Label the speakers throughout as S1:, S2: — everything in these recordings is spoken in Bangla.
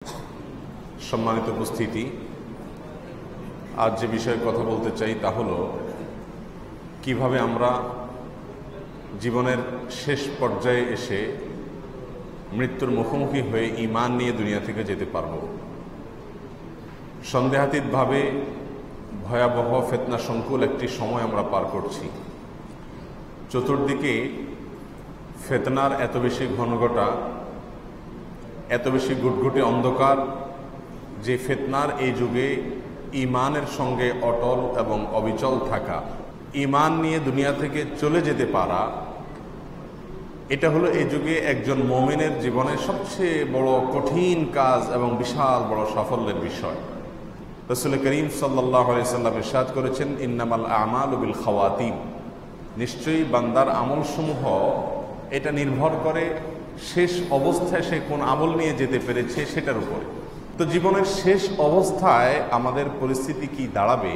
S1: সম্মানিত উপস্থিতি, আজ যে বিষয়ে কথা বলতে চাই তা হলো কিভাবে আমরা জীবনের শেষ পর্যায়ে এসে মৃত্যুর মুখোমুখি হয়ে ঈমান নিয়ে দুনিয়া থেকে যেতে পারব। সন্দেহাতীতভাবে ভয়াবহ ফিতনা সংকুল একটি সময় আমরা পার করছি। চতুর্দিকে ফিতনার এত বেশি ঘনঘটা, এত বেশি গুটগুটে অন্ধকার যে ফিতনার এই যুগে ঈমানের সঙ্গে অটল এবং অবিচল থাকা, ঈমান নিয়ে দুনিয়া থেকে চলে যেতে পারা, এটা হলো এই যুগে একজন মুমিনের জীবনের সবচেয়ে বড় কঠিন কাজ এবং বিশাল বড় সাফল্যের বিষয়। রাসূল করিম সাল্লাল্লাহু আলাইহি সাল্লাম ইরশাদ করেছেন, ইন্নামাল আমালু বিল খাওয়াতিম, নিশ্চয়ই বান্দার আমলসমূহ এটা নির্ভর করে শেষ অবস্থায় সে কোন আমল নিয়ে যেতে পেরেছে সেটার উপরে। তো জীবনের শেষ অবস্থায় আমাদের পরিস্থিতি কি দাঁড়াবে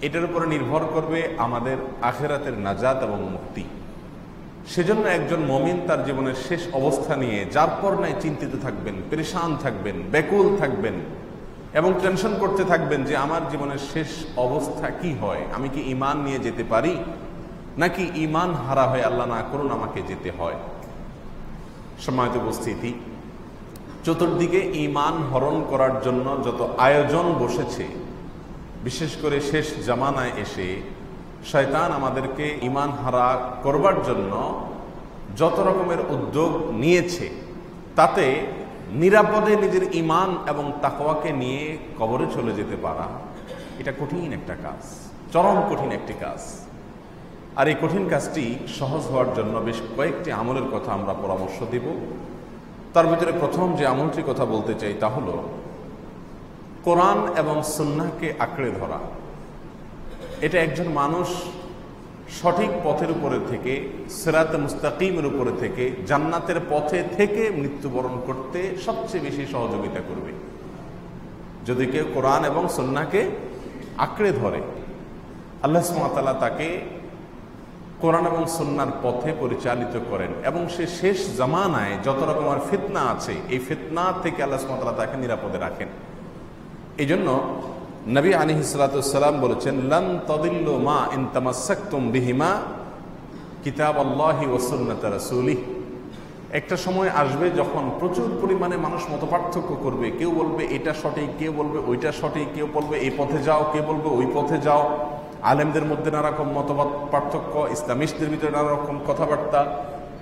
S1: এটার উপরে নির্ভর করবে আমাদের আখিরাতের নাজাত এবং মুক্তি। সেজন্য একজন মুমিন তার জীবনের শেষ অবস্থা নিয়ে যার পর নাই চিন্তিত থাকবেন, পেরেশান থাকবেন, ব্যাকুল থাকবেন এবং টেনশন করতে থাকবেন যে আমার জীবনের শেষ অবস্থা কি হয়, আমি কি ঈমান নিয়ে যেতে পারি নাকি ঈমান হারা হয়ে আল্লাহ না করুন আমাকে যেতে হয়। সম্মানিত উপস্থিতি, চতুর্দিকে ঈমান হরণ করার জন্য যত আয়োজন বসেছে, বিশেষ করে শেষ জামানায় এসে শয়তান আমাদেরকে ঈমান হারা করবার জন্য যত রকমের উদ্যোগ নিয়েছে, তাতে নিরাপদে নিজের ঈমান এবং তাকওয়াকে নিয়ে কবরে চলে যেতে পারা এটা কঠিন একটা কাজ, চরম কঠিন একটি কাজ। আর এই কঠিন কাজটি সহজ হওয়ার জন্য বেশ কয়েকটি আমলের কথা আমরা পরামর্শ দেব। তার ভিতরে প্রথম যে আমলটির কথা বলতে চাই তা হলো কোরআন এবং সুন্নাহকে আঁকড়ে ধরা। এটা একজন মানুষ সঠিক পথের উপরে থেকে, সিরাতে মুস্তাকিমের উপরে থেকে, জান্নাতের পথে থেকে মৃত্যুবরণ করতে সবচেয়ে বেশি সহযোগিতা করবে। যদি কেউ কোরআন এবং সুন্নাহকে আঁকড়ে ধরে, আল্লাহ সুবহানাহু ওয়া তাআলা তাকে কোরআন এবং সুন্নাহর পথে পরিচালিত করেন এবং সে শেষ জামানায় যত রকমের ফিতনা আছে এই ফিতনা থেকে আল্লাহ সুবহানাহু ওয়া তাআলা তাকে নিরাপদে রাখেন। এই জন্য নবী আলাইহিস সালাতু ওয়াস সালাম বলেছেন, লান তাদিল্লু মা ইন তামাসসাকতুম বিহিমা কিতাবাল্লাহি ওয়া সুন্নাত রাসূলিহি। একটা সময় আসবে যখন প্রচুর পরিমাণে মানুষ মতপার্থক্য করবে। কেউ বলবে এটা সঠিক, কেউ বলবে ওইটা সঠিক, কেউ বলবে এই পথে যাও, কেউ বলবে ওই পথে যাও। আলেমদের মধ্যে নানা রকম মতবাদ পার্থক্য, ইসলামিস্টদের ভিতরে নানা রকম কথাবার্তা।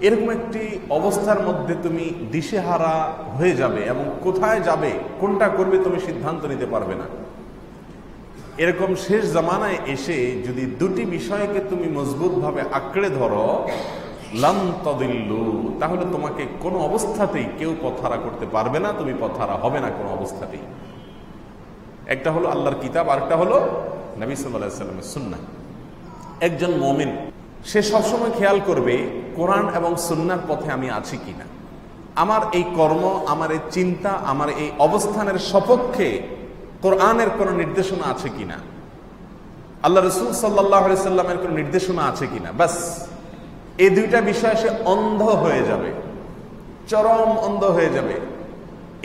S1: এরকম একটি অবস্থার মধ্যে তুমি দিশেহারা হয়ে যাবে এবং কোথায় যাবে, কোনটা করবে তুমি সিদ্ধান্ত নিতে পারবে না। এরকম শেষ জামানায় এসে যদি দুটি বিষয়কে তুমি মজবুতভাবে আঁকড়ে ধরো, লান তাদিল্লু, তাহলে তোমাকে কোনো অবস্থাতেই কেউ পথহারা করতে পারবে না, তুমি পথহারা হবে না কোনো অবস্থাতেই। একটা হলো আল্লাহর কিতাব, আরেকটা হলো নবী সাল্লাল্লাহু আলাইহি ওয়াসাল্লামের সুন্নাহ। একজন মুমিন সে সবসময় খেয়াল করবে কোরআন এবং সুন্নাহর পথে আমি আছি কিনা, আমার এই কর্ম, আমার এই চিন্তা, আমার এই অবস্থানের সপক্ষে কোরআনের কোনো নির্দেশনা আছে কিনা, আল্লাহ রাসূল সাল্লাল্লাহু আলাইহি ওয়াসাল্লামের কোনো নির্দেশনা আছে কিনা। বাস এই দুইটা বিষয় সে অন্ধ হয়ে যাবে, চরম অন্ধ হয়ে যাবে।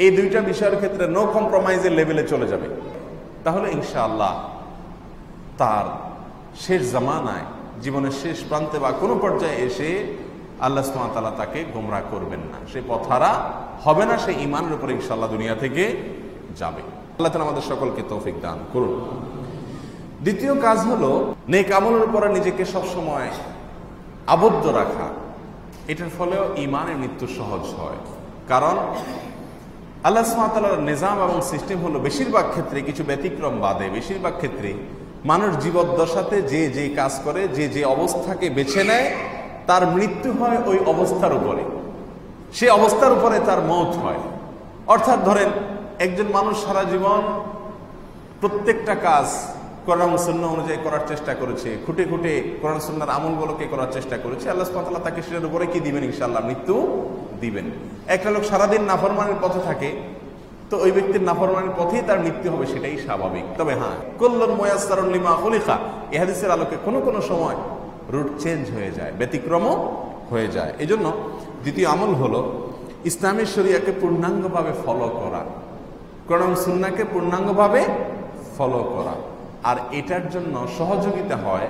S1: এই দুইটা বিষয়ের ক্ষেত্রে নো কম্প্রোমাইজের লেভেলে চলে যাবে। তাহলে ইনশাআল্লাহ তার শেষ জামানায়, জীবনের শেষ প্রান্তে বা কোনো পর্যায়ে এসে আল্লাহ সুবহানাহু ওয়া তাআলা তাকে গোমরাহ করবেন না, সে পথহারা হবে না, সে ঈমানের উপরে ইনশাআল্লাহ দুনিয়া থেকে যাবে। আল্লাহ তাআলা আমাদের সকলকে তৌফিক দান করুন। দ্বিতীয় কাজ হলো নেক আমলের উপরে নিজেকে সবসময় আবদ্ধ রাখা। এটার ফলেও ঈমানের মৃত্যু সহজ হয়। কারণ আল্লাহ সুবহানাহু ওয়া তাআলার নিজাম এবং সিস্টেম হলো বেশিরভাগ ক্ষেত্রে, কিছু ব্যতিক্রম বাদে বেশিরভাগ ক্ষেত্রে মানুষ জীবদ্দশাতে যে যে কাজ করে, যে যে অবস্থাকে বেছে নেয়, তার মৃত্যু হয় ওই অবস্থার উপরে, সে অবস্থার উপরে তার মওত হয়। অর্থাৎ ধরেন একজন মানুষ সারা জীবন প্রত্যেকটা কাজ কোরআন সুন্নাহ অনুযায়ী করার চেষ্টা করেছে, খুঁটে খুঁটে কোরআন সুন্নাহর আমলগুলোকে করার চেষ্টা করেছে, আল্লাহ সুবহানাহু ওয়া তাআলা তাকে সেটার উপরে কি দিবেন? ইনশাআল্লাহ মৃত্যু দিবেন। একটা লোক সারাদিন নাফরমানির পথে থাকে, তো ওই ব্যক্তির নাফরমানির পথেই তার মৃত্যু হবে, সেটাই স্বাভাবিক। তবে হ্যাঁ, কুল্লুন মুয়াসসারুন লিমা খুলিকা, এই হাদিসের আলোকে কোনো কোনো সময় রুট চেঞ্জ হয়ে যায়, ব্যতিক্রমও হয়ে যায়। এই জন্য দ্বিতীয় আমল হলো ইসলামের শরিয়াকে পূর্ণাঙ্গভাবে ফলো করা। কোরআন সুন্নাহকে পূর্ণাঙ্গভাবে ফলো করা। আর এটার জন্য সহযোগিতা হয়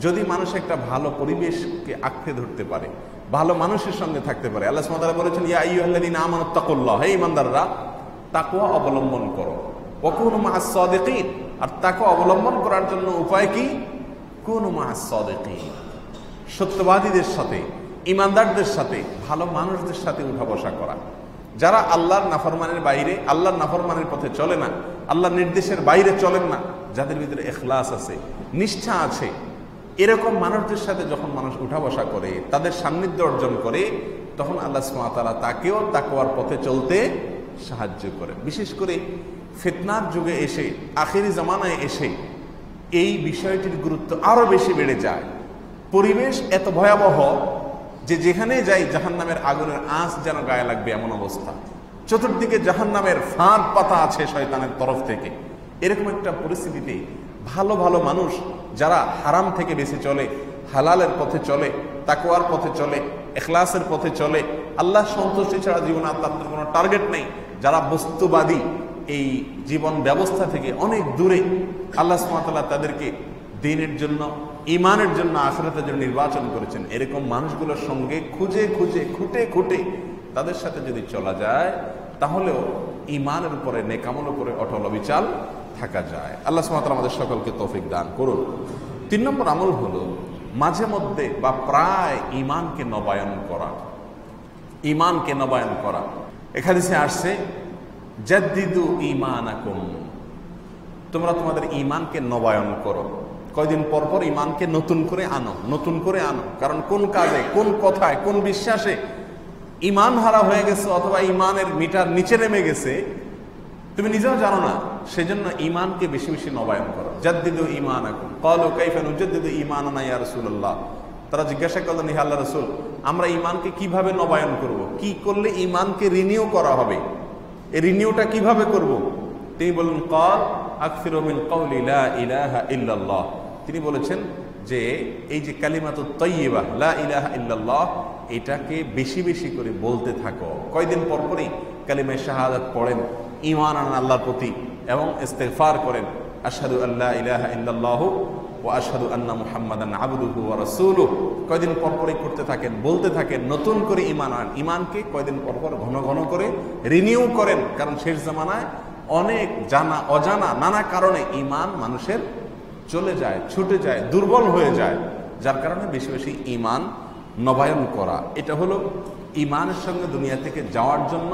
S1: যদি মানুষ একটা ভালো পরিবেশকে আঁকড়ে ধরতে পারে, ভালো মানুষের সঙ্গে থাকতে পারে। আল্লাহ সুবহানাহু ওয়া তাআলা বলেছেন, ইয়া আইয়ুহাল্লাযীনা আমানুত্তাকুল্লাহ, হে ঈমানদাররা তাকওয়া অবলম্বন করো। ওয়া কুনু মা'আস সাদিকিন, আর তাকওয়া অবলম্বন করার জন্য উপায় কি? কুনু মা'আস সাদিকিন, সত্যবাদীদের সাথে, ঈমানদারদের সাথে, ভালো মানুষদের সাথে উঠা বসা করা। যারা আল্লাহর নাফরমানের বাইরে, আল্লাহর নাফরমানের পথে চলে না, আল্লাহর নির্দেশের বাইরে চলেন না, যাদের ভিতরে ইখলাস আছে, নিষ্ঠা আছে, এরকম মানুষদের সাথে যখন মানুষ উঠা বসা করে, তাদের সান্নিধ্য অর্জন করে, তখন আল্লাহ সুবহানাহু ওয়া তাআলা তাকেও তাকওয়ার পথে চলতে সাহায্য করে। বিশেষ করে ফিতনার যুগে এসে, আখেরি জামানায় এসে এই বিষয়টির গুরুত্ব আরো বেশি বেড়ে যায়। পরিবেশ এত ভয়াবহ যে যেখানে যাই জাহান্নামের আগুনের আঁচ যেন গায়ে লাগবে এমন অবস্থা। চতুর্দিকে জাহান্নামের ফাঁদ পাতা আছে শয়তানের তরফ থেকে। এরকম একটা পরিস্থিতিতে ভালো ভালো মানুষ যারা হারাম থেকে বেঁচে চলে, হালালের পথে চলে, তাকওয়ার পথে চলে, ইখলাসের পথে চলে, আল্লাহ সন্তুষ্টি ছাড়া জীবনে তাদের কোনো টার্গেট নেই, যারা বস্তুবাদী এই জীবন ব্যবস্থা থেকে অনেক দূরে, আল্লাহ সুবহানাহু ওয়া তাআলা তাদেরকে দ্বীনের জন্য, ঈমানের জন্য, আখিরাতের জন্য নির্বাচন করেছেন। এরকম মানুষগুলোর সঙ্গে খুঁজে খুঁজে, খুঁটে খুঁটে তাদের সাথে যদি চলা যায়, তাহলেও ঈমানের উপরে, নেকামলের উপরে অটল অবিচল থাকা যায়। আল্লাহ সুবহানাহু ওয়া তাআলা আমাদের সকলকে তৌফিক দান করুন। 3 নম্বর আমল হলো মাঝে মধ্যে বা প্রায় ঈমানকে নবায়ন করা। ঈমানকে নবায়ন করা, এখানে আসছে জাদ্দিদু ঈমানাকুম, তোমরা তোমাদের ঈমানকে নবায়ন করো। কয়দিন পর পর ঈমানকে নতুন করে আনো, নতুন করে আনো। কারণ কোন কাজে, কোন কথায়, কোন বিশ্বাসে ঈমান হারা হয়ে গেছে অথবা ঈমানের মিটার নিচে নেমে গেছে, তুমি নিজেও জানো না। সেজন্য ঈমানকে বেশি বেশি নবায়ন করো। জাদ্দিদু ঈমানাকুম। ক্বালু কাইফা নুজাদ্দিদু ঈমানানা ইয়া রাসূলুল্লাহ, তারা জিজ্ঞাসা করলেন, হে আল্লাহর রাসূল, আমরা ঈমানকে কিভাবে নবায়ন করব? কি করলে ঈমানকে রিনিউ করা হবে? এই রিনিউটা কিভাবে করব? তিনি বললেন, ক্বাল আকসিরু মিন কওলি লা ইলাহা ইল্লাল্লাহ। তিনি বলেছেন যে এই যে কালিমাতুত তাইয়্যিবা, লা ইলাহা ইল্লাল্লাহ, এটাকে বেশি বেশি করে বলতে থাকো। কয়দিন পর পরই কালিমায়ে শাহাদাত পড়েন, ঈমান আনেন আল্লাহর প্রতি এবং ইস্তিগফার করেন, আশহাদু আল্লা ইলাহা ইল্লাল্লাহ ওয়া আশহাদু আন্না মুহাম্মাদান আবদুহু ওয়া রাসূলুহু। কয়দিন পর পরই করতে থাকেন, বলতে থাকেন, নতুন করে ঈমান আনেন। ঈমানকে কয়দিন পর পর ঘন ঘন করে রিনিউ করেন। কারণ শেষ জামানায় অনেক জানা অজানা নানা কারণে ঈমান মানুষের চলে যায়, ছুটে যায়, দুর্বল হয়ে যায়, যার কারণে বেশি বেশি ঈমান নবায়ন করা। এটা হলো ঈমানের সঙ্গে দুনিয়া থেকে যাওয়ার জন্য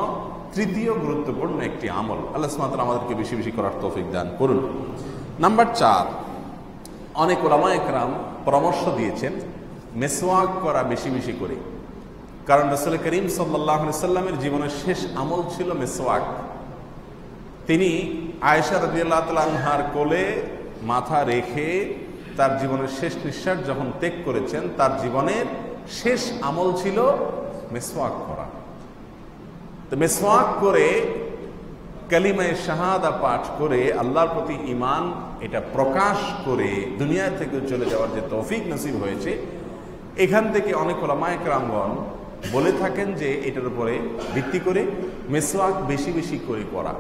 S1: তৃতীয় গুরুত্বপূর্ণ একটি আমল। আল্লাহ সুবহানাহু ওয়া তাআলা আমাদেরকে বেশি বেশি করার তৌফিক দান করুন। নাম্বার 4, অনেক উলামায়ে কেরাম পরামর্শ দিয়েছেন মেসওয়াক করা বেশি বেশি করে। কারণ রাসূল করিম সাল্লাল্লাহু আলাইহি ওয়াসাল্লামের জীবনের শেষ আমল ছিল মেসওয়াক। তিনি আয়েশা রাদিয়াল্লাহু তাআলা আনহার কোলে মাথা রেখে তার জীবনের শেষ নিঃশ্বাস যখন ত্যাগ করেছেন, তার জীবনের শেষ আমল ছিল মেসওয়াক করা। তো মেসওয়াক করে, কালিমায়ে শাহাদা পাঠ করে, আল্লাহর প্রতি ঈমান এটা প্রকাশ করে দুনিয়া থেকে চলে যাওয়ার যে তৌফিক নসিব হয়েছে, এখান থেকে অনেক উলামায়ে কেরামগণ বলে থাকেন যে এটার উপরে ভিত্তি করে মেসওয়াক বেশি বেশি করে করা,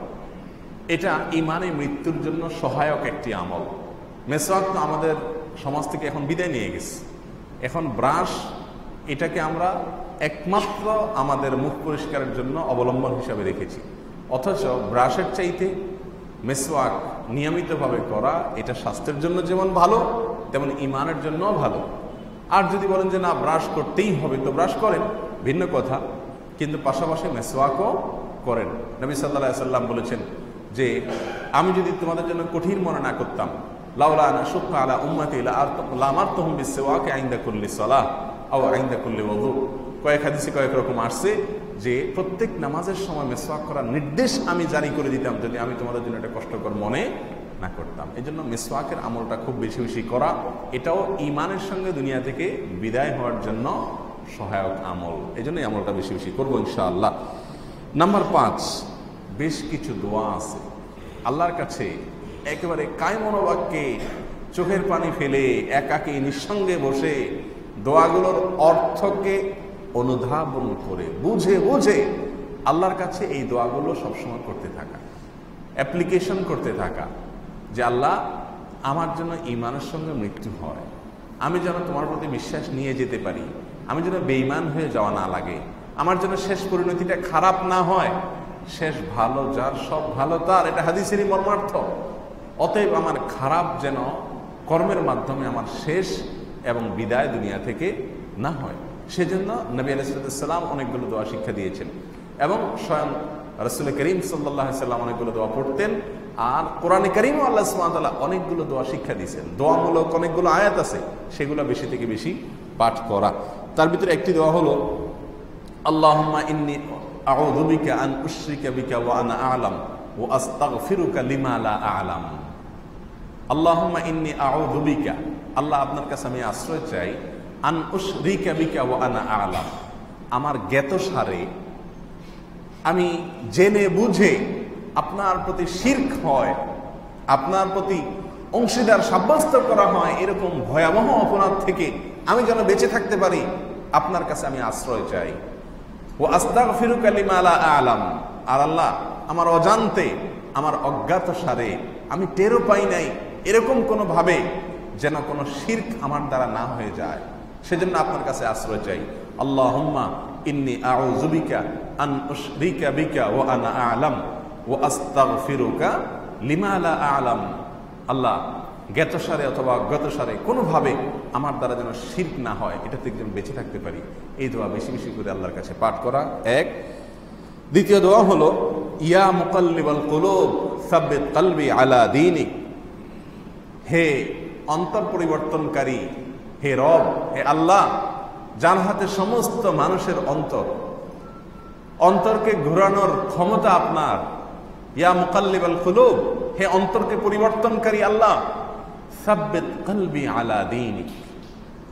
S1: এটা ঈমানে মৃত্যুর জন্য সহায়ক একটি আমল। মেসওয়াক তো আমাদের সমাজ থেকে এখন বিদায় নিয়ে গেছে। এখন ব্রাশ, এটাকে আমরা একমাত্র আমাদের মুখ পরিষ্কারের জন্য অবলম্বন হিসাবে রেখেছি। অথচ ব্রাশের চাইতে মেসওয়াক নিয়মিতভাবে করা, এটা স্বাস্থ্যের জন্য যেমন ভালো, তেমন ঈমানের জন্যও ভালো। আর যদি বলেন যে না, ব্রাশ করতেই হবে, তো ব্রাশ করেন, ভিন্ন কথা, কিন্তু পাশাপাশি মেসওয়াকও করেন। নবী সাল্লাল্লাহু আলাইহি ওয়াসাল্লাম বলেছেন যে আমি যদি তোমাদের জন্য কঠিন মনে না করতাম, লাউলা আন আশুক্কা আলা উম্মতি লামারতুহুম বিসওয়াকি ইনদা কুল্লি সালাহ আও ইনদা কুল্লি ওযু। কয়েক হাদিসে কয়েক রকম আসছে যে প্রত্যেক নামাজের সময় মেসওয়াক করার নির্দেশ আমি জারি করে দিতাম যদি আমি তোমাদের জন্য এটা কষ্টকর মনে না করতাম। এই জন্য মেসওয়াকের আমলটা খুব বেশি বেশি করা, এটাও ঈমানের সঙ্গে দুনিয়া থেকে বিদায় হওয়ার জন্য সহায়ক আমল। এই জন্য এই আমলটা বেশি বেশি করবো ইনশাআল্লাহ। নাম্বার 5, বেশ কিছু দোয়া আছে আল্লাহর কাছে একেবারে কায়মনোবাক্যে চোখের পানি ফেলে একাকী নিঃসঙ্গে বসে দোয়াগুলোর অর্থকে অনুধাবন করে বুঝে বুঝে আল্লাহর কাছে এই দোয়াগুলো সবসময় করতে থাকা। অ্যাপ্লিকেশন করতে থাকা যে আল্লাহ আমার জন্য ঈমানের সঙ্গে মৃত্যু হয়, আমি যেন তোমার প্রতি বিশ্বাস নিয়ে যেতে পারি, আমি যেন বেঈমান হয়ে যাওয়া না লাগে, আমার জন্য শেষ পরিণতিটা খারাপ না হয়, শেষ ভালো যার সব ভালো তার, এটা হাদিসেরই মর্মার্থ। অতএব আমার খারাপ যেন কর্মের মাধ্যমে আমার শেষ এবং বিদায় দুনিয়া থেকে না হয়, সেজন্য নবী আলাইহিস সালাম অনেকগুলো দোয়া শিক্ষা দিয়েছেন এবং স্বয়ং রাসূল করিম সাল্লাল্লাহু আলাইহি সাল্লাম অনেকগুলো দোয়া পড়তেন। আর কোরআনে কারীমও আল্লাহ সুবহানাহু ওয়া তাআলা অনেকগুলো দোয়া শিক্ষা দিয়েছেন, দোয়ামূলক অনেকগুলো আয়াত আছে, সেগুলো বেশি থেকে বেশি পাঠ করা। তার ভিতরে একটি দোয়া হলো আল্লাহুম্মা ইন্নী আউযু বিকা আন উশরিকা বিকা ওয়া আনা আ'লাম ওয়া আস্তাগফিরুকা লিমা লা আ'লাম। আল্লাহুম্মা ইন্নী আউযু বিকা, আল্লাহ আপনার কাছে আমি আশ্রয় চাই, আন উশরিকা বিকা ওয়া আনা আ'লাম, আমার জ্ঞাতসারে আমি জেনে বুঝে আপনার প্রতি শিরক হয়, আপনার প্রতি অংশীদার সাব্যস্ত করা হয়, এরকম ভয়াবহ অপরাধ থেকে আমি যেন বেঁচে থাকতে পারি, আপনার কাছে আমি আশ্রয় চাই। ও আস্তাগফিরুকা লিমা লা আ'লাম, আর আল্লাহ আমার অজান্তে, আমার অজ্ঞাতসারে, আমি টেরও পাই নাই এরকম কোনো ভাবে যেন কোনো শিরক আমার দ্বারা না হয়ে যায়, সেজন্য আপনার কাছে আশ্রয় চাই। আল্লাহুম্মা ইন্নী আউযু বিকা আন উশরিকা বিকা ওয়া আনা আ'লাম ওয়া আস্তাগফিরুকা লিমা লা আ'লাম। আল্লাহ জ্ঞাতসারে অথবা অজ্ঞাতসারে কোনোভাবে আমার দ্বারা যেন শিরক না হয়, এটা থেকে যেন বেঁচে থাকতে পারি। এই দোয়া বেশি বেশি করে আল্লাহর কাছে পাঠ করা এক। দ্বিতীয় দোয়া হলো ইয়া মুকাল্লিবাল কুলুব সাব্বিত কলবি আলা দীনিক, হে অন্তর পরিবর্তনকারী, হে রব, হে আল্লাহ, যার হাতে সমস্ত মানুষের অন্তর, অন্তরকে ঘোরানোর ক্ষমতা আপনার। ইয়া মুকাল্লিবাল কুলুব, হে অন্তরকে পরিবর্তনকারী আল্লাহ, সাব্বিত কলবি আলা দীনিক,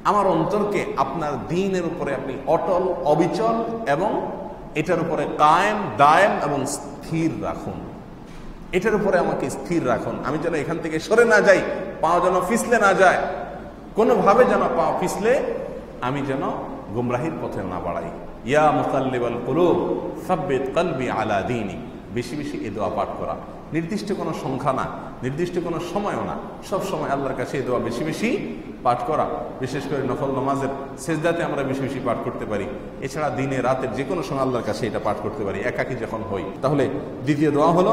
S1: আমার অন্তরকে আপনার দ্বীনের উপরে আপনি অটল অবিচল এবং এটার উপরে কায়েম দায়েম এবং স্থির রাখুন, এটার উপরে আমাকে স্থির রাখুন, আমি যেন এখান থেকে সরে না যাই, পা যেন পিছলে না যায়, কোনোভাবে যেন পা পিছলে আমি যেন গুমরাহির পথে না বাড়াই। ইয়া মুকাল্লিবাল কুলুব সাব্বিত কলবি আলা দীনিক, বেশি বেশি এই দোয়া পাঠ করা, নির্দিষ্ট কোনো সংখ্যা না, নির্দিষ্ট কোনো সময়ও না, সব সময় আল্লাহর কাছে এই দোয়া বেশি বেশি পাঠ করা। বিশেষ করে নফল নামাজের সেজদাতে আমরা বেশি বেশি পাঠ করতে পারি, এছাড়া দিনে রাতের যে কোনো সময় আল্লাহর কাছে এটা পাঠ করতে পারি, একাকী যখন হই। তাহলে দ্বিতীয় দোয়া হলো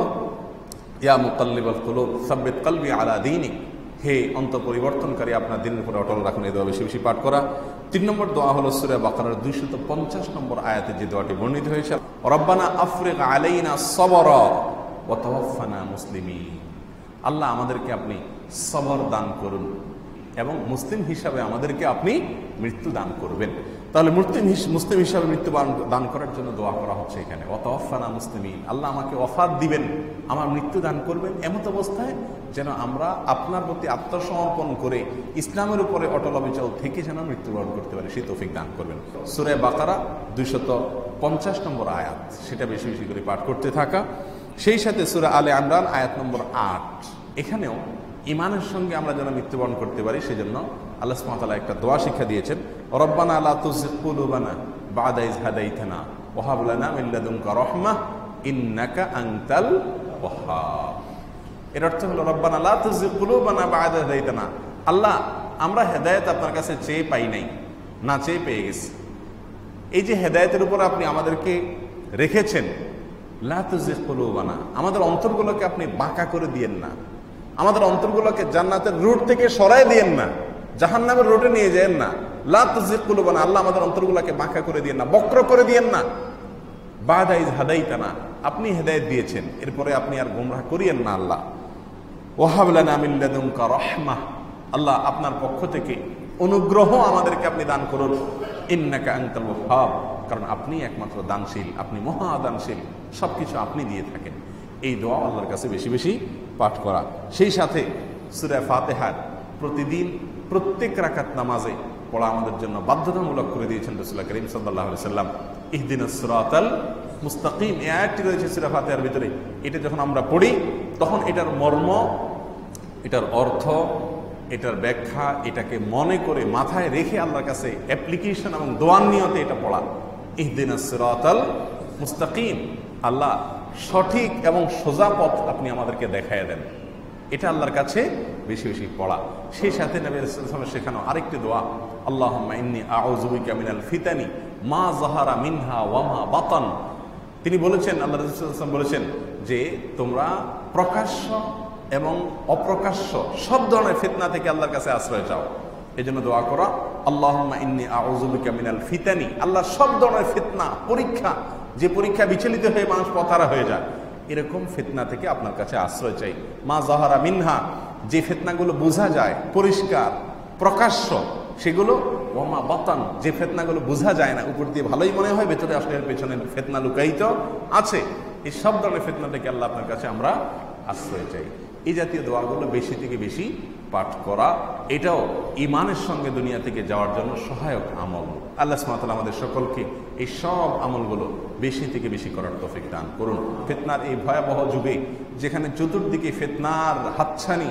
S1: ইয়া মুকাল্লিবাল কুলুব সাব্বিত কলবি আলা দীনিক, হে অন্তর পরিবর্তনকারী, আপনার দিনের উপরে অটল রাখুন, এই দোয়া বেশি বেশি পাঠ করা। 3 নম্বর দোয়া হলো সূরা বাকারার 250 নম্বর আয়াতে যে দোয়াটি বর্ণিত হয়েছে, রব্বানা আফরিগ আলাইনা সবরা ওয়া তাওয়াফানা মুসলিমিন, আল্লাহ আমাদেরকে আপনি সবর দান করুন এবং মুসলিম হিসাবে আমাদেরকে আপনি মৃত্যু দান করবেন। তাহলে মুসলিম হিসাবে মৃত্যু দান করার জন্য দোয়া করা হচ্ছে এখানে, ওয়া তাওয়াফানা মুসলিমিন, আল্লাহ আমাকে ওয়াফাত দিবেন, আমার মৃত্যু দান করবেন এমত অবস্থায় যেন আমরা আপনার প্রতি আত্মসমর্পণ করে ইসলামের উপরে অটল অবিচল থেকে যেন মৃত্যুবরণ করতে পারি, সেই তৌফিক দান করবেন। সূরা বাকারা 250 নম্বর আয়াত, সেটা বেশি বেশি করে পাঠ করতে থাকা। সেই সাথে সূরা আলে ইমরান আয়াত নম্বর 8, এখানেও ঈমানের সঙ্গে আমরা যেন মৃত্যুবরণ করতে পারি, সেজন্য আল্লাহ সুবহানাহু ওয়া তাআলা একটা দোয়া শিক্ষা দিয়েছেন, রব্বানা লা তুযিগ কুলুবানা বা'দা ইয হাদাইতানা ওয়া হাব লানা মিন লাদুনকা রাহমাহ ইন্নাকা আনতাল ওয়াহ্হাব। এর অর্থ হলো রব্বানা লা তুযিগ কুলুবানা বা'দা ইয হাদাইতানা, আল্লাহ আমরা হেদায়েত আপনার কাছে চেয়ে পাই নাই, না চেয়ে পেয়ে গেছি। এই যে হেদায়েতের উপর আপনি আমাদেরকে রেখেছেন, লা তুযিগ কুলুবানা, আমাদের অন্তরগুলোকে আপনি বাঁকা করে দিয়েন না, আমাদের অন্তরগুলোকে জান্নাতের রুট থেকে সরাই দিয়েন না, জাহান্নামের রুটে নিয়ে যায়েন না। লা তুযিগ কুলুবানা, আল্লাহ আমাদের অন্তরগুলোকে বাঁকা করে দিয়েন না, বক্র করে দিয়েন না। বা'দা ইয হাদাইতানা, আপনি হেদায়েত দিয়েছেন, এরপরে আপনি আর গোমরাহ করিয়েন না আল্লাহ। ওয়া হাব লানা মিন লাদুনকা রাহমাহ, আল্লাহ আপনার পক্ষ থেকে অনুগ্রহ আমাদেরকে আপনি দান করুন, ইন্নাকা আনতাল ওয়াহ্হাব, কারণ আপনি একমাত্র দানশীল, আপনি মহা দানশীল, সবকিছু আপনি দিয়ে থাকেন। এই দোয়া আল্লাহর কাছে বেশি বেশি পাঠ করা। সেই সাথে সূরা ফাতিহার প্রতিদিন প্রত্যেক রাকাত নামাজে পড়া আমাদের জন্য বাধ্যতামূলক করে দিয়েছেন রাসূল করিম সাল্লাল্লাহু আলাইহি সাল্লাম। ইহদিনাস সিরাতাল মুস্তাকিম, এই আয়াতটি রয়েছে সূরা ফাতিহার ভিতরে। এটা যখন আমরা পড়ি তখন এটার মর্ম, এটার অর্থ, এটার ব্যাখ্যা, এটাকে মনে করে মাথায় রেখে আল্লাহর কাছে অ্যাপ্লিকেশন এবং দোয়ার নিয়তে এটা পড়া। ইহদিনাস সিরাতাল মুস্তাকিম, আল্লাহ সঠিক এবং সোজা পথ আপনি আমাদেরকে দেখায় দেন। এটা আল্লাহর কাছে বেশি বেশি পড়া। সেই সাথে নবী রাসূলুল্লাহ সাল্লাল্লাহু আলাইহি ওয়াসাল্লাম শেখানো আরেকটি দোয়া, আল্লাহুম্মা ইন্নী আউযু বিকা মিনাল ফিতানি মা যাহারা মিনহা ওয়া মা বাতান। তিনি বলেছেন, আল্লাহ রাসূল সাল্লাল্লাহু আলাইহি ওয়াসাল্লাম বলেছেন যে তোমরা প্রকাশ্য এবং অপ্রকাশ্য সব ধরনের ফিতনা থেকে আল্লাহর কাছে আশ্রয় চাও। এই জন্য দোয়া করা, আল্লাহুম্মা ইন্নী আউযু বিকা মিনাল ফিতানি, আল্লাহ সব ধরনের ফিতনা, পরীক্ষা, যে পরীক্ষা বিচলিত হয়ে মানুষ পথহারা হয়ে যায়, এরকম ফিতনা থেকে আপনার কাছে আশ্রয় চাই। মা যাহারা মিনহা, যে ফিতনাগুলো বোঝা যায়, পরিষ্কার প্রকাশ্য সেগুলো, ওমা বাতান, যে ফিতনাগুলো বোঝা যায় না, উপর দিয়ে ভালোই মনে হয়, ভেতরে আসলে এর পেছনে ফিতনা লুকায়িত আছে, এই সব ধরনের ফিতনা থেকে আল্লাহ আপনার কাছে আমরা আশ্রয় চাই। এই জাতীয় দোয়াগুলো বেশি থেকে বেশি পাঠ করা, এটাও ঈমানের সঙ্গে দুনিয়া থেকে যাওয়ার জন্য সহায়ক আমল। আল্লাহ সুবহানাহু ওয়া তাআলা আমাদের সকলকে এই সব আমলগুলো বেশি থেকে বেশি করার তৌফিক দান করুন। ফিতনার এই ভয়াবহ যুগে, যেখানে চতুর্দিকে ফিতনার হাতছানি,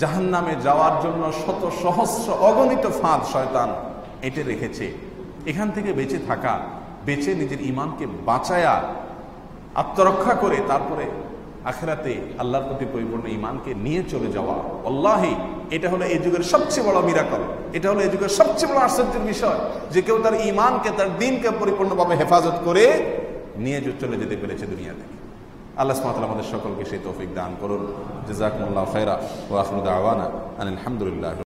S1: জাহান্নামে যাওয়ার জন্য শত সহস্র অগণিত ফাঁদ শয়তান এঁটে রেখেছে, এখান থেকে বেঁচে থাকা, বেঁচে নিজের ঈমানকে বাঁচায়া আত্মরক্ষা করে তারপরে আখিরাতে আল্লাহর প্রতি পরিপূর্ণ ঈমানকে নিয়ে চলে যাওয়া, আল্লাহি এটা হলো এই যুগের সবচেয়ে বড় মিরাকল। এটা হলো এই যুগের সবচেয়ে বড় আশ্চর্যের বিষয় যে কেউ তার ঈমানকে, তার দ্বীনকে পরিপূর্ণভাবে হেফাজত করে নিয়ে চলে যেতে পেরেছে দুনিয়া থেকে। আল্লাহ সুবহানাহু ওয়া তাআলা আমাদের সকলকে সেই তৌফিক দান করুন। জাযাকুমুল্লাহু খায়রা ওয়া আখিরু দাওয়ানা আনিল হামদুলিল্লাহ।